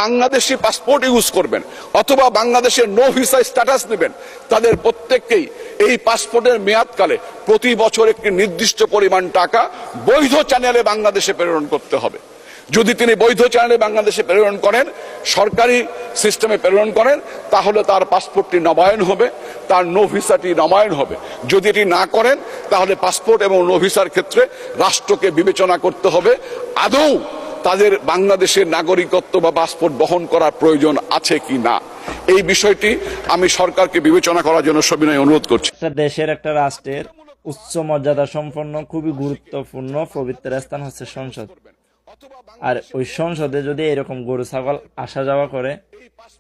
Bangladeshi passport use করবেন অথবা বাংলাদেশের নো ভিসা স্ট্যাটাস নেবেন, তাদের প্রত্যেককেই এই পাসপোর্টের মেয়াদকালে প্রতি বছর একটি নির্দিষ্ট পরিমাণ টাকা বৈধ চ্যানেলে বাংলাদেশে প্রেরণ করতে হবে। যদি তিনি বৈধ চ্যানেলে বাংলাদেশে প্রেরণ করেন, সরকারি সিস্টেমে প্রেরণ করেন, তাহলে তার পাসপোর্টটি নবায়ন হবে, তার নো ভিসাটি নবায়ন হবে। যদি এটি না করেন, তাহলে পাসপোর্ট এবং নো ভিসার ক্ষেত্রে রাষ্ট্রকে বিবেচনা করতে হবে আদৌ তাদের বাংলাদেশের নাগরিকত্ব বা পাসপোর্ট বহন করার প্রয়োজন আছে কি না। এই বিষয়টি আমি সরকারকে বিবেচনা করার জন্য সবিনয় অনুরোধ করছি। দেশের একটা রাষ্ট্রের উচ্চ মর্যাদা সম্পন্ন খুবই গুরুত্বপূর্ণ পবিত্র স্থান হচ্ছে সংসদ। আর ওই সংসদে যদি এরকম গরু ছাগল আসা যাওয়া করে,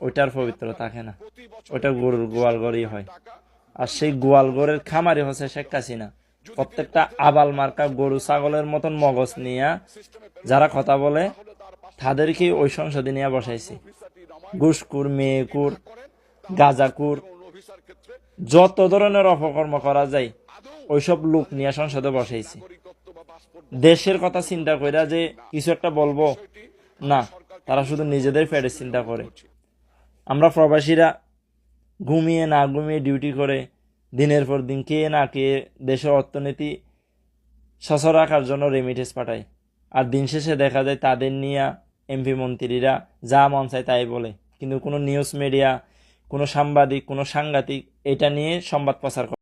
ওইটার পবিত্র থাকে না, ওইটা গরুর গোয়ালঘরই হয়। আর সেই গোয়ালঘরের খামারি হচ্ছে শেখ হাসিনা। প্রত্যেকটা আবাল মার্কা গরু ছাগলের মতন মগজ নিয়ে যারা কথা বলে, তাদেরকে ওই সংসদে নিয়ে বসাইছে। ঘুষখোর, মেয়েকুর, গাঁজাকুর, যত ধরনের অপকর্ম করা যায় ওইসব লোক নিয়ে সংসদে বসাইছে। দেশের কথা চিন্তা করে যে কিছু একটা বলবো না, তারা শুধু নিজেদের পেটের চিন্তা করে। আমরা প্রবাসীরা ঘুমিয়ে না ঘুমিয়ে ডিউটি করে দিনের পর দিন কে না কে দেশের অর্থনীতি সচল রাখার জন্য রেমিটেন্স পাঠায়। আর দিন শেষে দেখা যায় তাদের নিয়ে এমপি মন্ত্রীরা যা মন চায় তাই বলে, কিন্তু কোনো নিউজ মিডিয়া, কোনো সাংবাদিক, কোনো সাংঘাতিক এটা নিয়ে সংবাদ প্রচার করে।